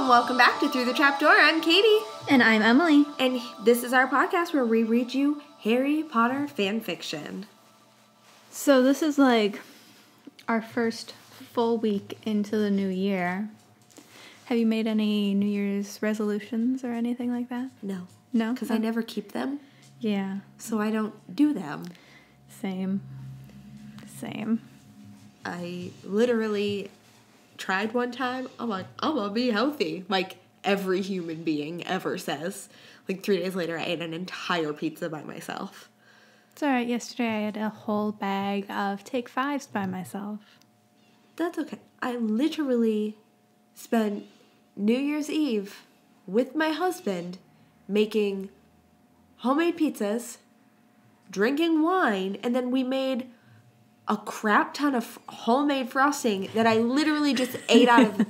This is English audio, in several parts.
and welcome back to Through the Trapdoor. I'm Katie. And I'm Emily. And this is our podcast where we read you Harry Potter fan fiction. So this is like our first full week into the new year. Have you made any New Year's resolutions or anything like that? No. No? Because I never keep them. Yeah. So I don't do them. Same. I literally tried one time. I'm like, I'm going to be healthy. Like every human being ever says. Like 3 days later, I ate an entire pizza by myself. It's alright. Yesterday I had a whole bag of Take Fives by myself. That's okay. I literally spent New Year's Eve with my husband making homemade pizzas, drinking wine, and then we made a crap ton of homemade frosting that I literally just ate out of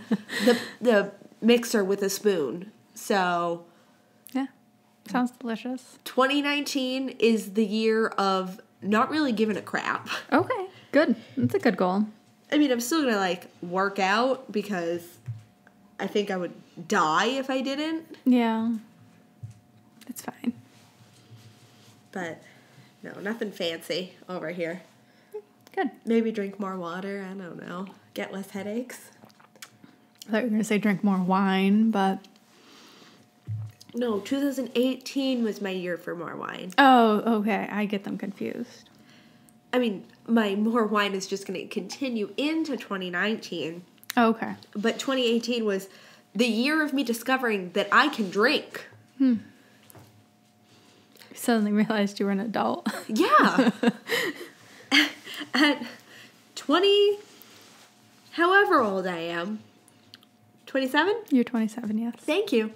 the mixer with a spoon. So, yeah, sounds delicious. 2019 is the year of not really giving a crap. Okay, good. That's a good goal. I mean, I'm still going to, like, work out because I think I would die if I didn't. Yeah, it's fine. But, no, nothing fancy over here. Good. Maybe drink more water. I don't know. Get less headaches. I thought you were going to say drink more wine, but... No, 2018 was my year for more wine. Oh, okay. I get them confused. I mean, my more wine is just going to continue into 2019. Okay. But 2018 was the year of me discovering that I can drink. Suddenly realized you were an adult. Yeah. At 20, however old I am, 27? You're 27, yes. Thank you.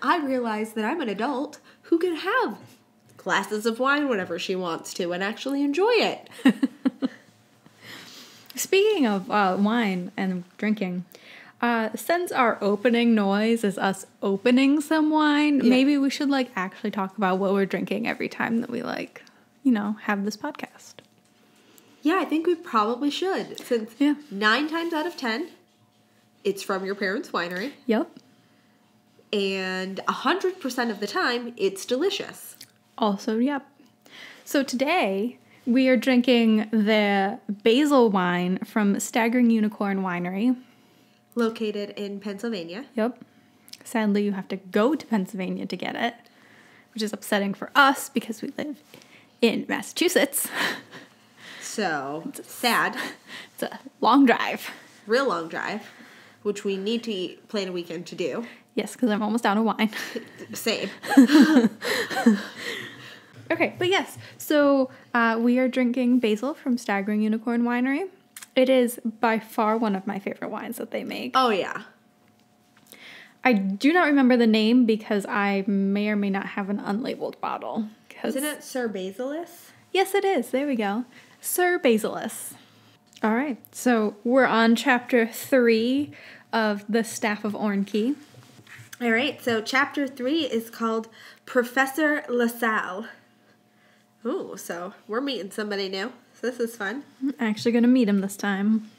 I realized that I'm an adult who can have glasses of wine whenever she wants to and actually enjoy it. Speaking of wine and drinking, since our opening noise is us opening some wine, maybe we should actually talk about what we're drinking every time that we have this podcast. Yeah, I think we probably should. Since 9 times out of 10, it's from your parents' winery. Yep. And 100% of the time, it's delicious. Also, yep. So today, we are drinking the basil wine from Staggering Unicorn Winery. Located in Pennsylvania. Yep. Sadly, you have to go to Pennsylvania to get it, which is upsetting for us because we live in Massachusetts. So, sad. It's a long drive. Real long drive, which we need to plan a weekend to do. Yes, because I'm almost out of wine. Same. Okay, but yes. So, we are drinking basil from Staggering Unicorn Winery. It is by far one of my favorite wines that they make. Oh, yeah. I do not remember the name because I may or may not have an unlabeled bottle. Isn't it Sir Basilis? Yes, it is. There we go. Sir Basilis. All right. So we're on chapter 3 of The Staff of Ornkey. All right. So chapter 3 is called Professor LeSal. Ooh, so we're meeting somebody new. So this is fun. I'm actually going to meet him this time.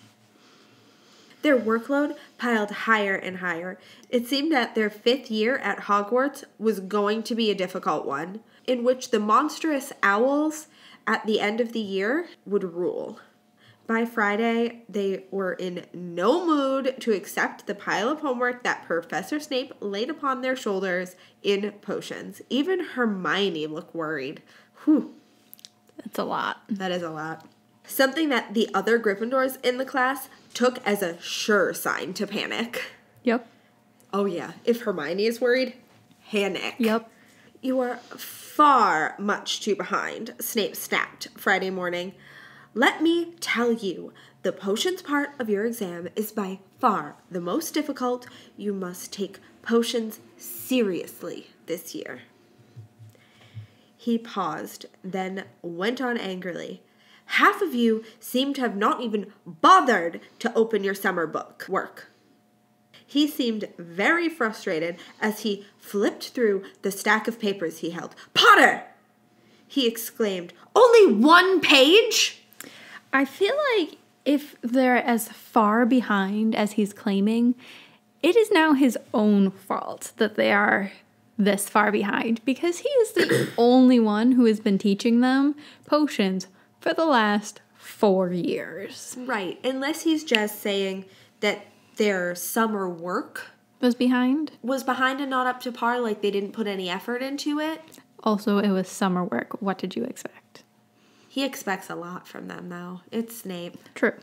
Their workload piled higher and higher. It seemed that their 5th year at Hogwarts was going to be a difficult one, in which the monstrous owls at the end of the year would rule. By Friday, they were in no mood to accept the pile of homework that Professor Snape laid upon their shoulders in potions. Even Hermione looked worried. Whew. That's a lot. That is a lot. Something that the other Gryffindors in the class took as a sure sign to panic. Yep. Oh, yeah. If Hermione is worried, panic. Yep. You are far much too behind, Snape snapped Friday morning. Let me tell you, the potions part of your exam is by far the most difficult. You must take potions seriously this year. He paused, then went on angrily. Half of you seem to have not even bothered to open your summer book work. He seemed very frustrated as he flipped through the stack of papers he held. Potter! He exclaimed, only 1 page? I feel like if they're as far behind as he's claiming, it is now his own fault that they are this far behind because he is the only one who has been teaching them potions for the last 4 years. Right. Unless he's just saying that their summer work Was behind? was behind and not up to par, like they didn't put any effort into it. Also, it was summer work. What did you expect? He expects a lot from them, though. It's Snape. True.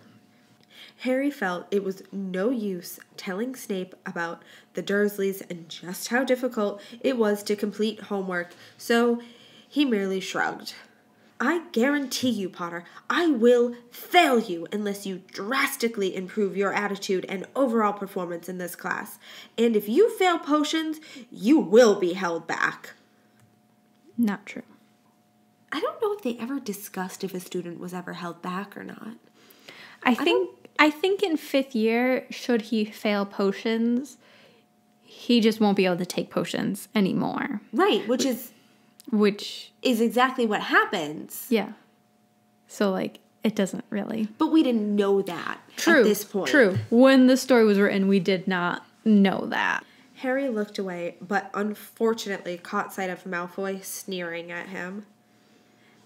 Harry felt it was no use telling Snape about the Dursleys and just how difficult it was to complete homework, so he merely shrugged. I guarantee you, Potter, I will fail you unless you drastically improve your attitude and overall performance in this class. And if you fail potions, you will be held back. Not true. I don't know if they ever discussed if a student was ever held back or not. I think in 5th year, should he fail potions, he just won't be able to take potions anymore. Right, which is exactly what happens. Yeah. So, like, it doesn't really. But we didn't know that at this point. True. When the story was written, we did not know that. Harry looked away, but unfortunately caught sight of Malfoy sneering at him.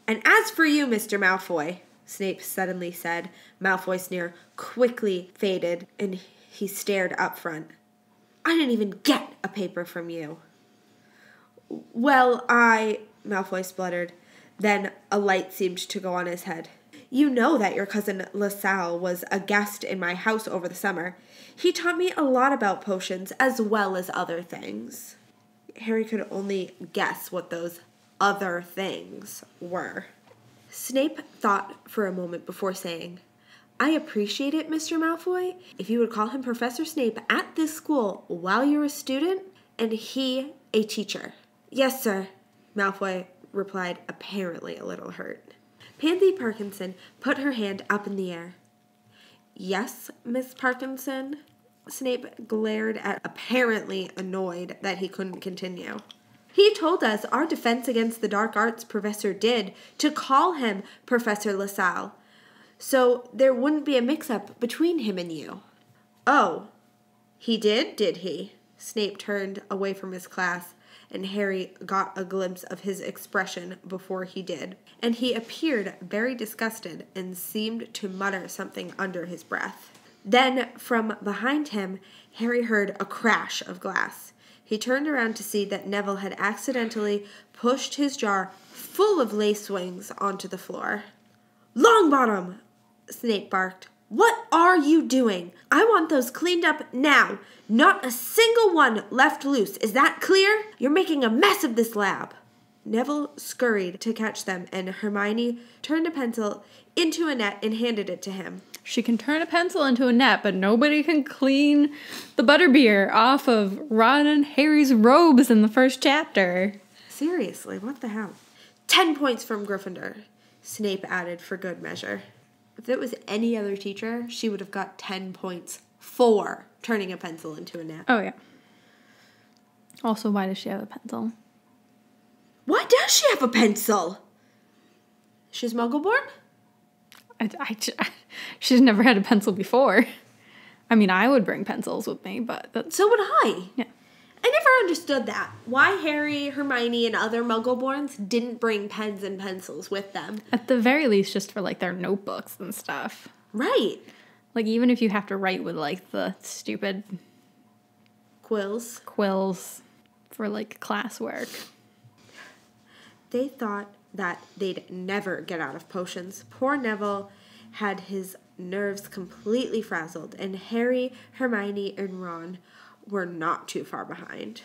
And as for you, Mr. Malfoy, Snape suddenly said. Malfoy's sneer quickly faded, and he stared up front. I didn't even get a paper from you. Well, Malfoy spluttered. Then a light seemed to go on his head. You know that your cousin LeSal was a guest in my house over the summer. He taught me a lot about potions as well as other things. Harry could only guess what those other things were. Snape thought for a moment before saying, I appreciate it, Mr. Malfoy, if you would call him Professor Snape at this school while you're a student and he a teacher. Yes, sir, Malfoy replied, apparently a little hurt. Pansy Parkinson put her hand up in the air. Yes, Miss Parkinson? Snape glared at, apparently annoyed that he couldn't continue. He told us our defense against the dark arts professor did to call him Professor LeSal, so there wouldn't be a mix-up between him and you. Oh, he did he? Snape turned away from his class, and Harry got a glimpse of his expression before he did, and he appeared very disgusted and seemed to mutter something under his breath. Then, from behind him, Harry heard a crash of glass. He turned around to see that Neville had accidentally pushed his jar full of lace wings onto the floor. Longbottom! Snape barked. What are you doing? I want those cleaned up now. Not a single one left loose. Is that clear? You're making a mess of this lab. Neville scurried to catch them, and Hermione turned a pencil into a net and handed it to him. She can turn a pencil into a net, but nobody can clean the butterbeer off of Ron and Harry's robes in the first chapter. Seriously, what the hell? 10 points from Gryffindor, Snape added for good measure. If it was any other teacher, she would have got 10 points for turning a pencil into a net. Oh, yeah. Also, why does she have a pencil? Why does she have a pencil? She's Muggle-born? She's never had a pencil before. I mean, I would bring pencils with me, but that's... So would I. Yeah. I never understood that. Why Harry, Hermione, and other Muggle-borns didn't bring pens and pencils with them. At the very least, just for, like, their notebooks and stuff. Right. Like, even if you have to write with, like, the stupid... Quills for, like, classwork. They thought that they'd never get out of potions. Poor Neville had his nerves completely frazzled, and Harry, Hermione, and Ron were not too far behind.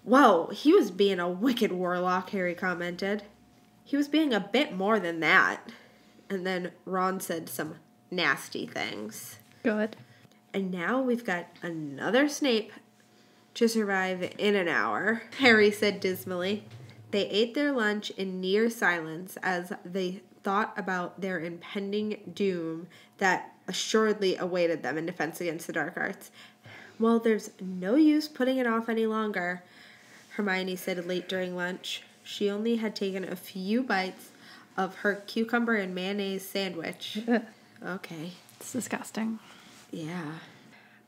Whoa, he was being a wicked warlock, Harry commented. He was being a bit more than that. And then Ron said some nasty things. Good. And now we've got another Snape to survive in an hour, Harry said dismally. They ate their lunch in near silence as they thought about their impending doom that assuredly awaited them in defense against the dark arts. Well, there's no use putting it off any longer, Hermione said late during lunch. She only had taken a few bites of her cucumber and mayonnaise sandwich. Okay. It's disgusting. Yeah.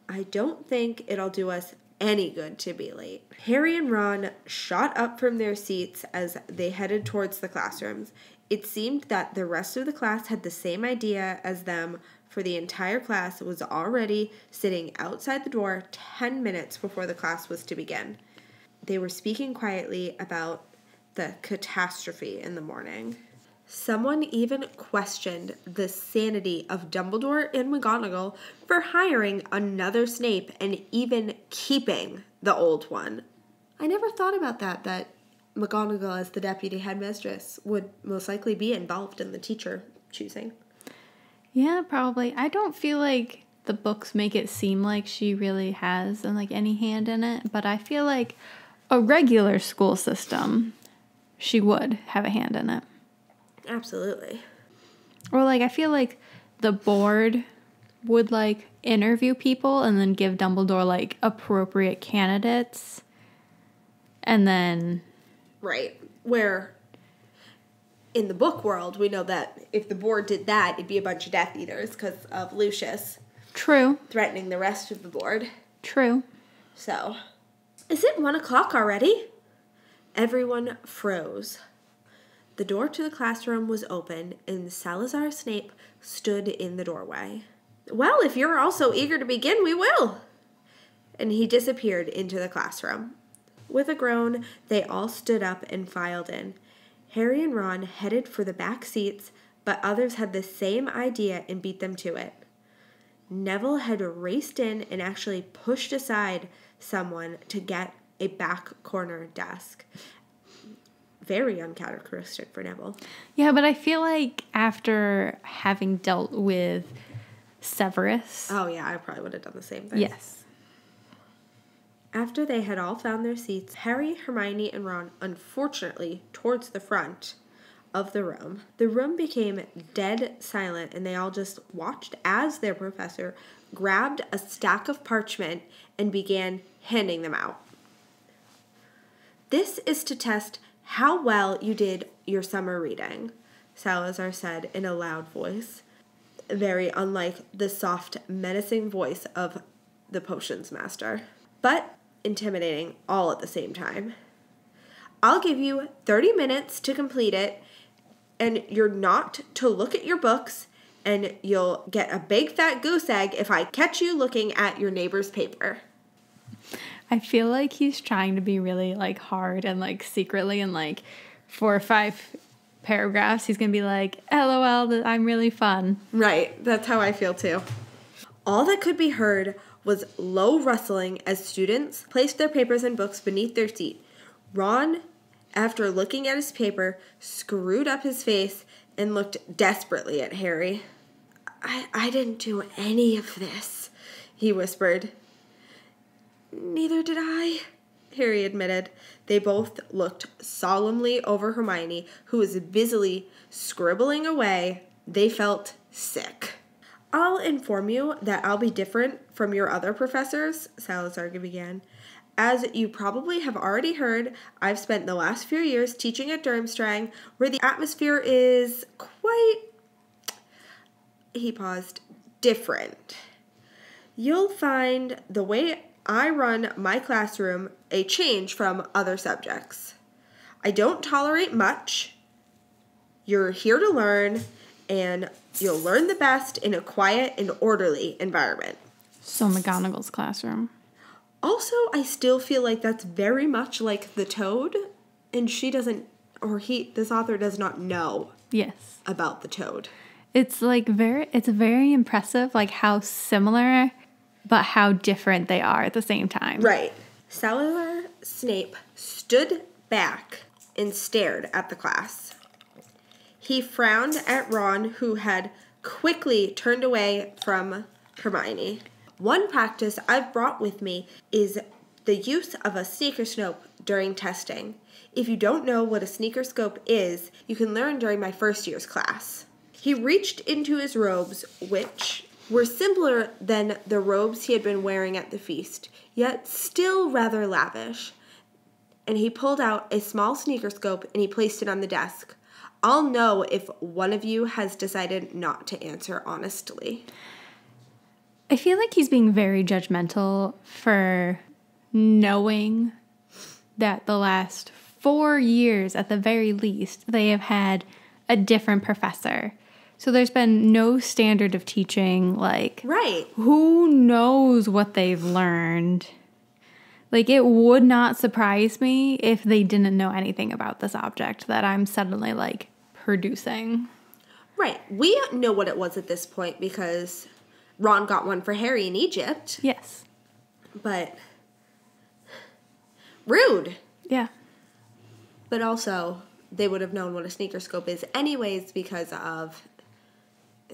I don't think it'll do us any good to be late. Harry and Ron shot up from their seats as they headed towards the classrooms. It seemed that the rest of the class had the same idea as them, for the entire class was already sitting outside the door 10 minutes before the class was to begin. They were speaking quietly about the catastrophe in the morning. Someone even questioned the sanity of Dumbledore and McGonagall for hiring another Snape and even keeping the old one. I never thought about that McGonagall as the deputy headmistress would most likely be involved in the teacher choosing. Yeah, probably. I don't feel like the books make it seem like she really has like any hand in it, but I feel like a regular school system, she would have a hand in it. Absolutely. Or like I feel like the board would like interview people and then give Dumbledore like appropriate candidates. And then right, where in the book world we know that if the board did that, it'd be a bunch of Death Eaters because of Lucius. True. Threatening the rest of the board. True. So, is it 1 o'clock already? Everyone froze. The door to the classroom was open, and Salazar Snape stood in the doorway. Well, if you're all so eager to begin, we will. And he disappeared into the classroom. With a groan, they all stood up and filed in. Harry and Ron headed for the back seats, but others had the same idea and beat them to it. Neville had raced in and actually pushed aside someone to get a back corner desk. Very uncharacteristic for Neville. Yeah, but I feel like after having dealt with Severus... Oh, yeah, I probably would have done the same thing. Yes. After they had all found their seats, Harry, Hermione, and Ron, unfortunately, towards the front of the room became dead silent, and they all just watched as their professor grabbed a stack of parchment and began handing them out. This is to test how well you did your summer reading, Salazar said in a loud voice, very unlike the soft, menacing voice of the potions master, but intimidating all at the same time. I'll give you 30 minutes to complete it, and you're not to look at your books, and you'll get a big fat goose egg if I catch you looking at your neighbor's paper. I feel like he's trying to be really like hard and like secretly in like 4 or 5 paragraphs he's gonna be like, LOL, I'm really fun. Right, that's how I feel too. All that could be heard was low rustling as students placed their papers and books beneath their seat. Ron, after looking at his paper, screwed up his face and looked desperately at Harry. I didn't do any of this, he whispered. Neither did I, Harry admitted. They both looked solemnly over Hermione, who was busily scribbling away. They felt sick. I'll inform you that I'll be different from your other professors, Salazar began. As you probably have already heard, I've spent the last few years teaching at Durmstrang, where the atmosphere is quite... He paused. Different. You'll find the way I run my classroom a change from other subjects. I don't tolerate much. You're here to learn, and you'll learn the best in a quiet and orderly environment. So McGonagall's classroom. Also, I still feel like that's very much like the Toad, and she doesn't, or this author does not know Yes. about the Toad. It's like it's very impressive like how similar but how different they are at the same time. Right. Salazar Snape stood back and stared at the class. He frowned at Ron, who had quickly turned away from Hermione. One practice I've brought with me is the use of a sneakerscope during testing. If you don't know what a sneakerscope is, you can learn during my first year's class. He reached into his robes, which were simpler than the robes he had been wearing at the feast, yet still rather lavish. And he pulled out a small sneakerscope and he placed it on the desk. I'll know if one of you has decided not to answer honestly. I feel like he's being very judgmental for knowing that the last 4 years, at the very least, they have had a different professor. So there's been no standard of teaching. Like, Right. who knows what they've learned? Like, it would not surprise me if they didn't know anything about this object that I'm suddenly, like, producing. Right. We know what it was at this point because Ron got one for Harry in Egypt. Yes. But rude. Yeah. But also, they would have known what a sneaker scope is anyways because of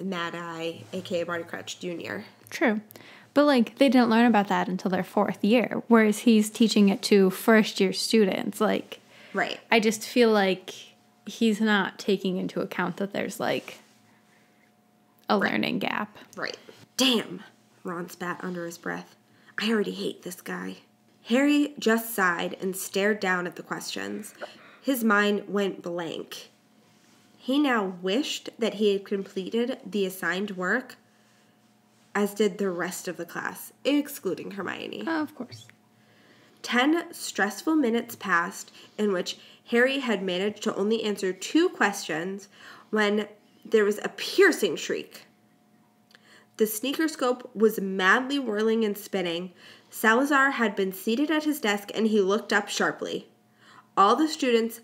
Mad Eye, a.k.a. Barty Crouch Jr. True. But, like, they didn't learn about that until their 4th year, whereas he's teaching it to first-year students. Like, Right. I just feel like he's not taking into account that there's, like, a learning gap. Right. Damn, Ron spat under his breath. I already hate this guy. Harry just sighed and stared down at the questions. His mind went blank. He now wished that he had completed the assigned work, as did the rest of the class, excluding Hermione. Of course. 10 stressful minutes passed in which Harry had managed to only answer 2 questions when there was a piercing shriek. The sneaker scope was madly whirling and spinning. Salazar had been seated at his desk and he looked up sharply. All the students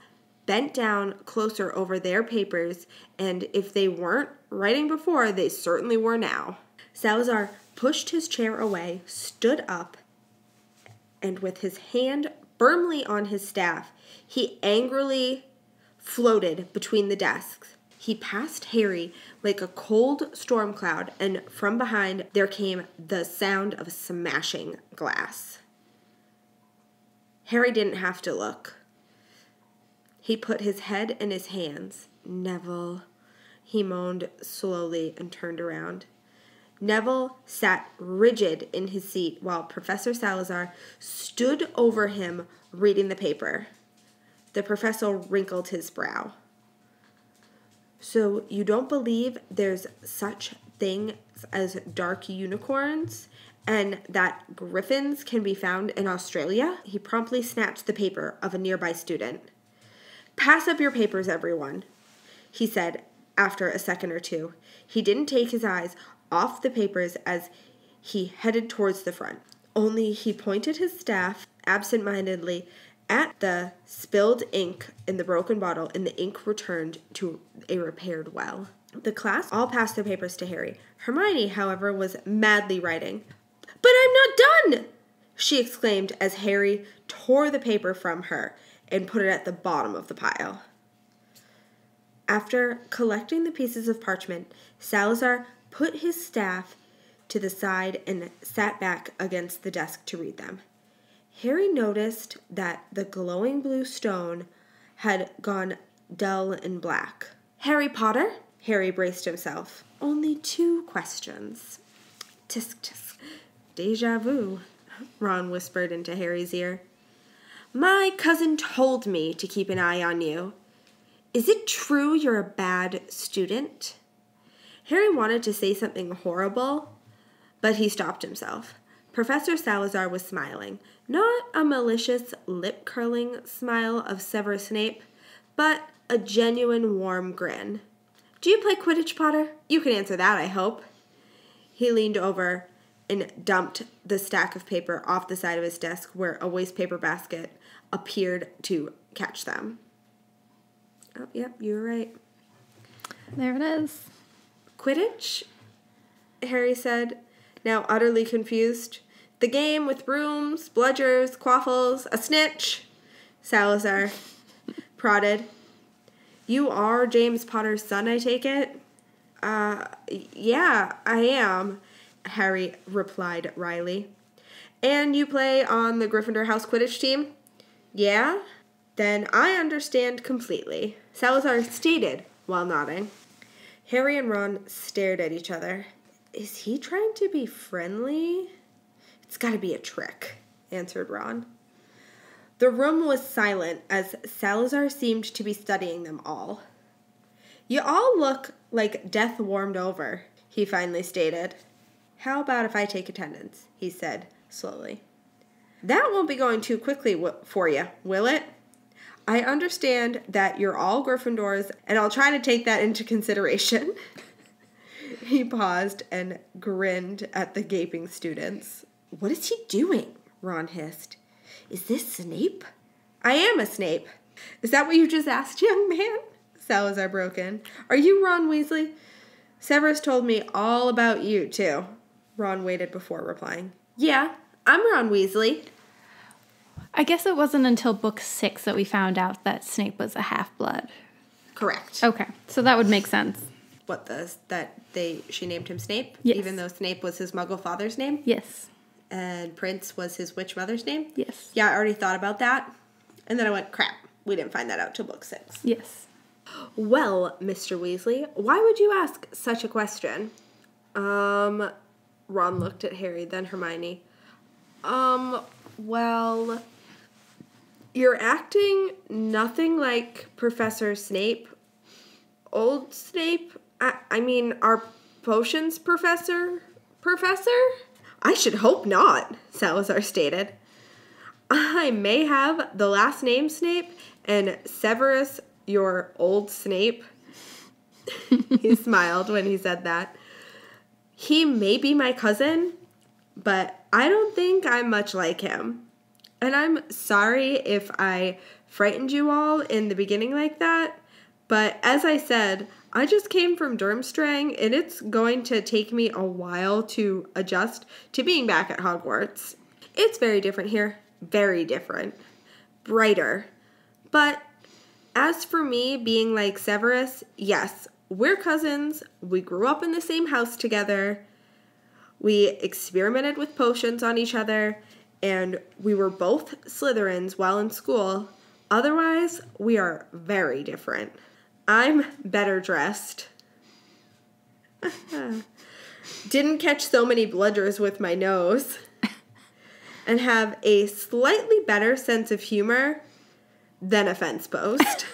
bent down closer over their papers, and if they weren't writing before, they certainly were now. Salazar pushed his chair away, stood up, and with his hand firmly on his staff, he angrily floated between the desks. He passed Harry like a cold storm cloud, and from behind there came the sound of smashing glass. Harry didn't have to look. He put his head in his hands. Neville, he moaned slowly and turned around. Neville sat rigid in his seat while Professor Salazar stood over him reading the paper. The professor wrinkled his brow. So you don't believe there's such thing as dark unicorns and that griffins can be found in Australia? He promptly snatched the paper of a nearby student. Pass up your papers, everyone, he said after a second or two. He didn't take his eyes off the papers as he headed towards the front. Only he pointed his staff absent-mindedly at the spilled ink in the broken bottle, and the ink returned to a repaired well. The class all passed their papers to Harry. Hermione, however, was madly writing. "But I'm not done!" she exclaimed as Harry tore the paper from her and put it at the bottom of the pile. After collecting the pieces of parchment, Salazar put his staff to the side and sat back against the desk to read them. Harry noticed that the glowing blue stone had gone dull and black. "Harry Potter?" Harry braced himself. "Only 2 questions." Tisk, tisk. Deja vu, Ron whispered into Harry's ear. "My cousin told me to keep an eye on you. Is it true you're a bad student?" Harry wanted to say something horrible, but he stopped himself. Professor Salazar was smiling, not a malicious, lip-curling smile of Severus Snape, but a genuine warm grin. "Do you play Quidditch, Potter? You can answer that, I hope." He leaned over and dumped the stack of paper off the side of his desk where a wastepaper basket appeared to catch them. "Oh, yep, you were right." There it is. "Quidditch?" Harry said, now utterly confused. "The game with brooms, bludgers, quaffles, a snitch," Salazar prodded. "You are James Potter's son, I take it?" Yeah, I am," Harry replied wryly. "And you play on the Gryffindor House Quidditch team?" "Yeah? Then I understand completely," Salazar stated while nodding. Harry and Ron stared at each other. "Is he trying to be friendly?" "It's got to be a trick," answered Ron. The room was silent as Salazar seemed to be studying them all. "You all look like death warmed over," he finally stated. How about if I take attendance? He said slowly. That won't be going too quickly for you, will it? I understand that you're all Gryffindors, and I'll try to take that into consideration. He paused and grinned at the gaping students. What is he doing? Ron hissed. Is this Snape? I am a Snape. Is that what you just asked, young man? Salazar broke in. Are you Ron Weasley? Severus told me all about you, too. Ron waited before replying. Yeah, I'm Ron Weasley. I guess it wasn't until book 6 that we found out that Snape was a half-blood. Correct. Okay, so that would make sense. What, she named him Snape? Yes. Even though Snape was his muggle father's name? Yes. And Prince was his witch mother's name? Yes. Yeah, I already thought about that. And then I went, crap, we didn't find that out till book 6. Yes. Well, Mr. Weasley, why would you ask such a question? Ron looked at Harry, then Hermione. Well, you're acting nothing like Professor Snape. Old Snape? I mean, our potions professor? I should hope not, Salazar stated. I may have the last name Snape and Severus, your old Snape. He smiled when he said that. He may be my cousin, but I don't think I'm much like him. And I'm sorry if I frightened you all in the beginning like that, but as I said, I just came from Durmstrang, and it's going to take me a while to adjust to being back at Hogwarts. It's very different here. Very different. Brighter. But as for me being like Severus, yes, we're cousins. We grew up in the same house together. We experimented with potions on each other, and we were both Slytherins while in school. Otherwise, we are very different. I'm better dressed. Didn't catch so many bludgers with my nose. And have a slightly better sense of humor than a fence post.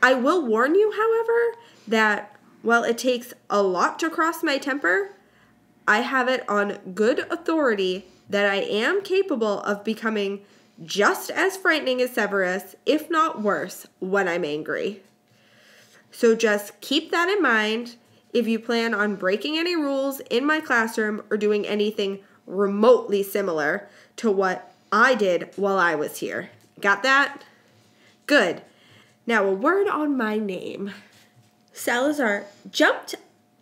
I will warn you, however, that while it takes a lot to cross my temper, I have it on good authority that I am capable of becoming just as frightening as Severus, if not worse, when I'm angry. So just keep that in mind if you plan on breaking any rules in my classroom or doing anything remotely similar to what I did while I was here. Got that? Good. Now a word on my name. Salazar jumped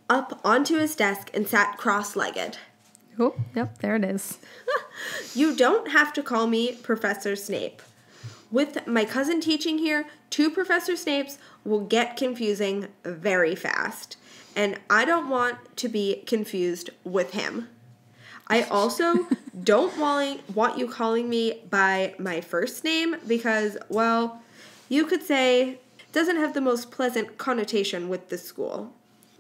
up onto his desk and sat cross-legged. Oh, yep, there it is. You don't have to call me Professor Snape. With my cousin teaching here, 2 Professor Snapes will get confusing very fast. And I don't want to be confused with him. I also don't want you calling me by my first name because, well, you could say it doesn't have the most pleasant connotation with the school.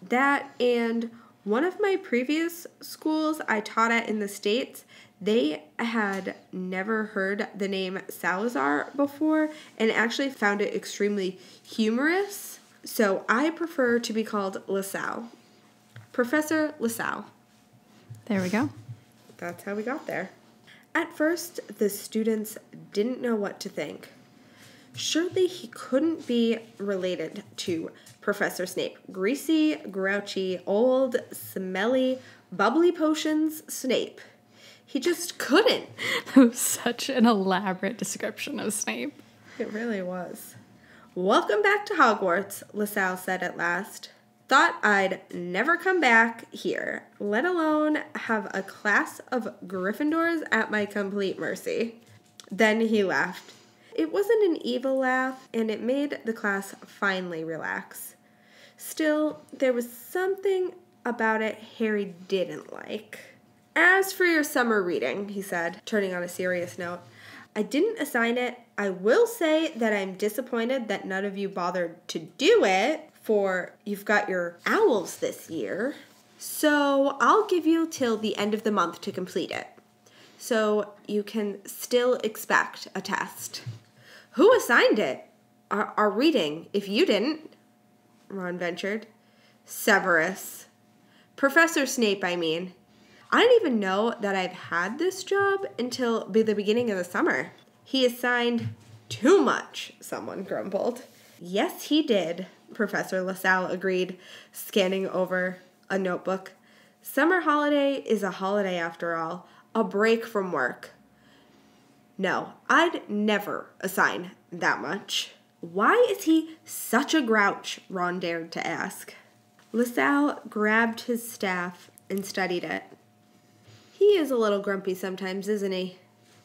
That and one of my previous schools I taught at in the States, they had never heard the name Salazar before and actually found it extremely humorous. So I prefer to be called LeSal. Professor LeSal. There we go. That's how we got there. At first, the students didn't know what to think. Surely he couldn't be related to Professor Snape. Greasy, grouchy, old, smelly, bubbly potions Snape. He just couldn't. That was such an elaborate description of Snape. It really was. Welcome back to Hogwarts, LeSal said at last. Thought I'd never come back here, let alone have a class of Gryffindors at my complete mercy. Then he laughed. It wasn't an evil laugh, and it made the class finally relax. Still, there was something about it Harry didn't like. As for your summer reading, he said, turning on a serious note, I didn't assign it. I will say that I'm disappointed that none of you bothered to do it, for you've got your owls this year. So I'll give you till the end of the month to complete it. So you can still expect a test. Who assigned it? Our reading, if you didn't, Ron ventured. Severus. Professor Snape, I mean. I didn't even know that I've had this job until the beginning of the summer. He assigned too much, someone grumbled. Yes, he did, Professor LeSal agreed, scanning over a notebook. Summer holiday is a holiday after all, a break from work. No, I'd never assign that much. Why is he such a grouch? Ron dared to ask. LeSal grabbed his staff and studied it. He is a little grumpy sometimes, isn't he?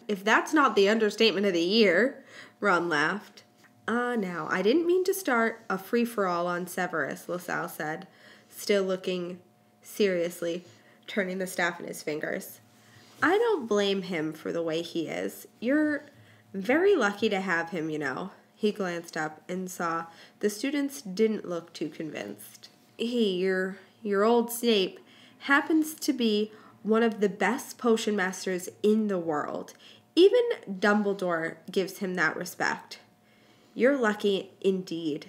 If that's not the understatement of the year, Ron laughed. Now, I didn't mean to start a free-for-all on Severus, LeSal said, still looking seriously, turning the staff in his fingers. I don't blame him for the way he is. You're very lucky to have him, you know. He glanced up and saw the students didn't look too convinced. Your old Snape happens to be one of the best potion masters in the world. Even Dumbledore gives him that respect. You're lucky indeed.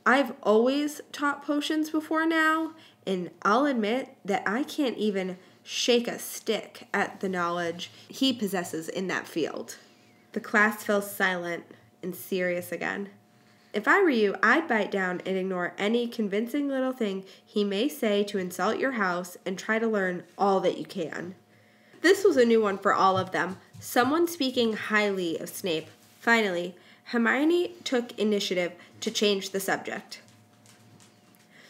I've always taught potions before now, and I'll admit that I can't even shake a stick at the knowledge he possesses in that field. The class fell silent and serious again. If I were you, I'd bite down and ignore any convincing little thing he may say to insult your house and try to learn all that you can. This was a new one for all of them, someone speaking highly of Snape. Finally, Hermione took initiative to change the subject.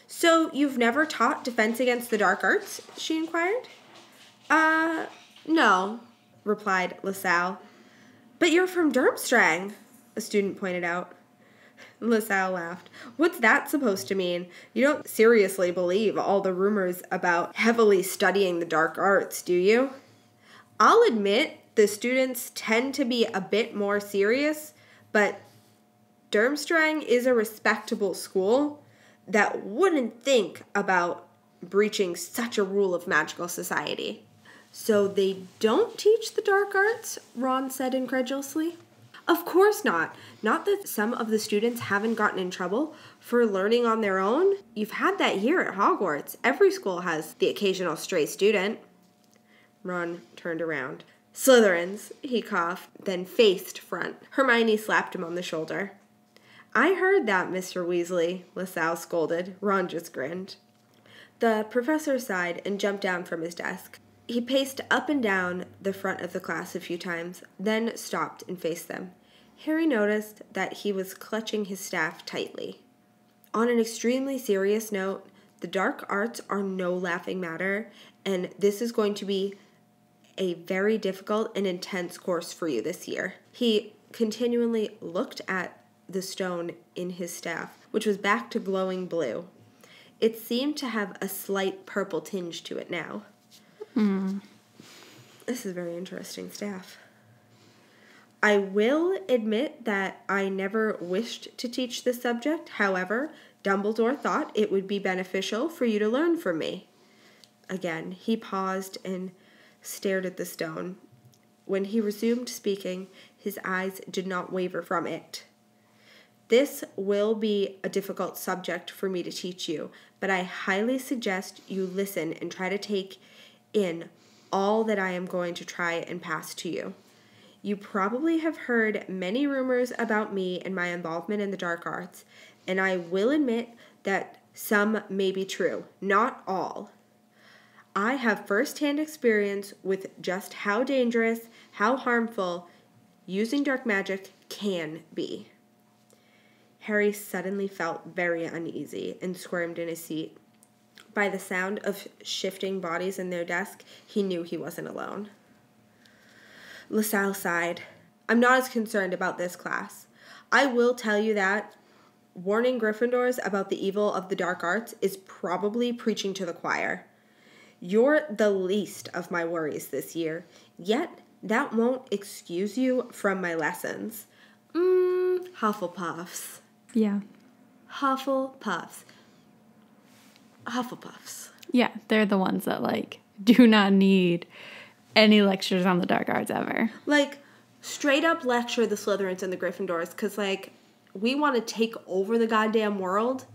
So, you've never taught Defense Against the Dark Arts? She inquired. No, replied LeSal. But you're from Durmstrang, a student pointed out. LeSal laughed. What's that supposed to mean? You don't seriously believe all the rumors about heavily studying the dark arts, do you? I'll admit the students tend to be a bit more serious, but Durmstrang is a respectable school that wouldn't think about breaching such a rule of magical society. So they don't teach the dark arts? Ron said incredulously. Of course not. Not that some of the students haven't gotten in trouble for learning on their own. You've had that here at Hogwarts. Every school has the occasional stray student. Ron turned around. Slytherins, he coughed, then faced front. Hermione slapped him on the shoulder. I heard that, Mr. Weasley, LeSal scolded. Ron just grinned. The professor sighed and jumped down from his desk. He paced up and down the front of the class a few times, then stopped and faced them. Harry noticed that he was clutching his staff tightly. On an extremely serious note, the dark arts are no laughing matter, and this is going to be a very difficult and intense course for you this year. He continually looked at the stone in his staff, which was back to glowing blue. It seemed to have a slight purple tinge to it now. This is a very interesting staff. I will admit that I never wished to teach this subject. However, Dumbledore thought it would be beneficial for you to learn from me. Again, he paused and stared at the stone. When he resumed speaking, his eyes did not waver from it. This will be a difficult subject for me to teach you, but I highly suggest you listen and try to take in all that I am going to try and pass to you. You probably have heard many rumors about me and my involvement in the dark arts, and I will admit that some may be true, not all. I have first-hand experience with just how dangerous, how harmful using dark magic can be. Harry suddenly felt very uneasy and squirmed in his seat. By the sound of shifting bodies in their desk, he knew he wasn't alone. LeSal sighed. I'm not as concerned about this class. I will tell you that warning Gryffindors about the evil of the dark arts is probably preaching to the choir. You're the least of my worries this year, yet that won't excuse you from my lessons. Hufflepuffs. Yeah. Hufflepuffs. Yeah, they're the ones that, do not need any lectures on the dark arts ever. Straight up lecture the Slytherins and the Gryffindors, because, we want to take over the goddamn world.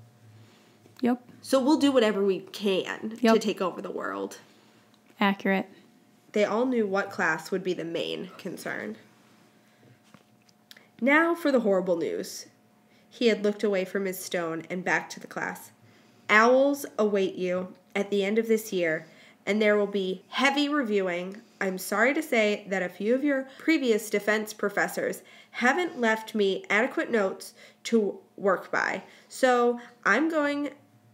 Yep. So we'll do whatever we can Yep. to take over the world. Accurate. They all knew what class would be the main concern. Now for the horrible news. He had looked away from his stone and back to the class. Owls await you at the end of this year, and there will be heavy reviewing. I'm sorry to say that a few of your previous defense professors haven't left me adequate notes to work by, so I'm going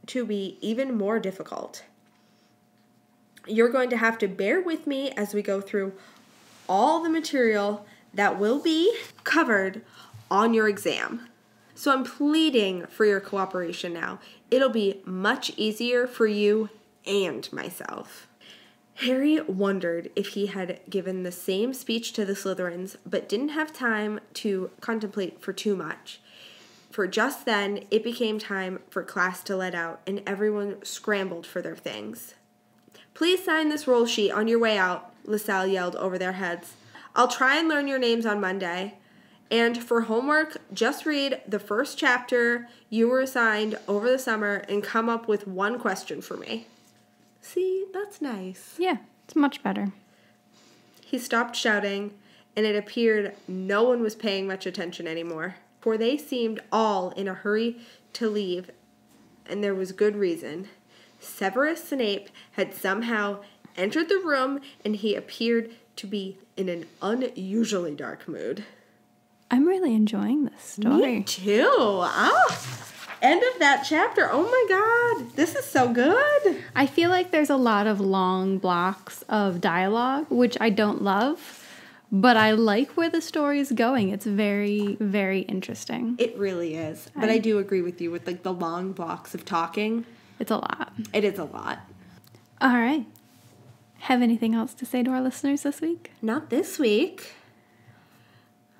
to be even more difficult. You're going to have to bear with me as we go through all the material that will be covered on your exam. So I'm pleading for your cooperation now. It'll be much easier for you and myself. Harry wondered if he had given the same speech to the Slytherins, but didn't have time to contemplate for too much. For just then, it became time for class to let out, and everyone scrambled for their things. Please sign this roll sheet on your way out, LeSal yelled over their heads. I'll try and learn your names on Monday. And for homework, just read the first chapter you were assigned over the summer and come up with one question for me. See, that's nice. Yeah, it's much better. He stopped shouting, and it appeared no one was paying much attention anymore, for they seemed all in a hurry to leave, and there was good reason. Severus Snape had somehow entered the room, and he appeared to be in an unusually dark mood. I'm really enjoying this story. Me too. End of that chapter. Oh my God. This is so good. I feel like there's a lot of long blocks of dialogue, which I don't love, but I like where the story is going. It's very, very interesting. It really is. But I do agree with you with like the long blocks of talking. It's a lot. It is a lot. All right. Have anything else to say to our listeners this week? Not this week.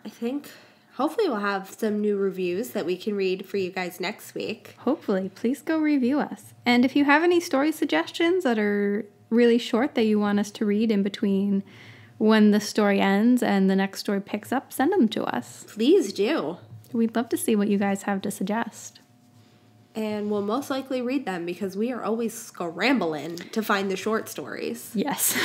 I think hopefully we'll have some new reviews that we can read for you guys next week. Hopefully. Please go review us. And if you have any story suggestions that are really short that you want us to read in between when the story ends and the next story picks up, send them to us. Please do. We'd love to see what you guys have to suggest. And we'll most likely read them because we are always scrambling to find the short stories. Yes.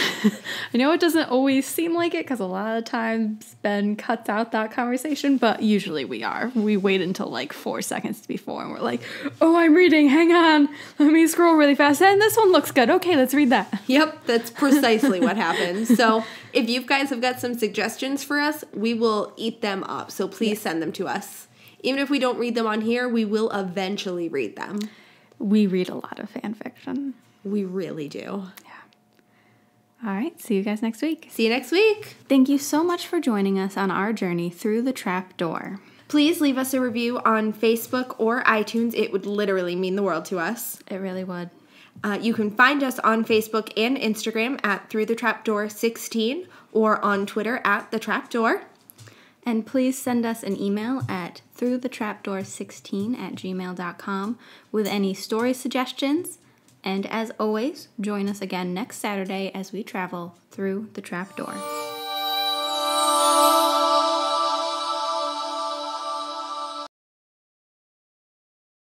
I know it doesn't always seem like it because a lot of times Ben cuts out that conversation, but usually we are. We wait until like 4 seconds before and we're like, oh, I'm reading. Hang on. Let me scroll really fast. And this one looks good. Okay, let's read that. Yep, that's precisely what happens. So if you guys have got some suggestions for us, we will eat them up. So please send them to us. Even if we don't read them on here, we will eventually read them. We read a lot of fan fiction. We really do. Yeah. All right. See you guys next week. See you next week. Thank you so much for joining us on our journey through the trap door. Please leave us a review on Facebook or iTunes. It would literally mean the world to us. It really would. You can find us on Facebook and Instagram at Through the Trapdoor 16 or on Twitter at The Trapdoor. And please send us an email at throughthetrapdoor16@gmail.com with any story suggestions. And as always, join us again next Saturday as we travel through the trapdoor.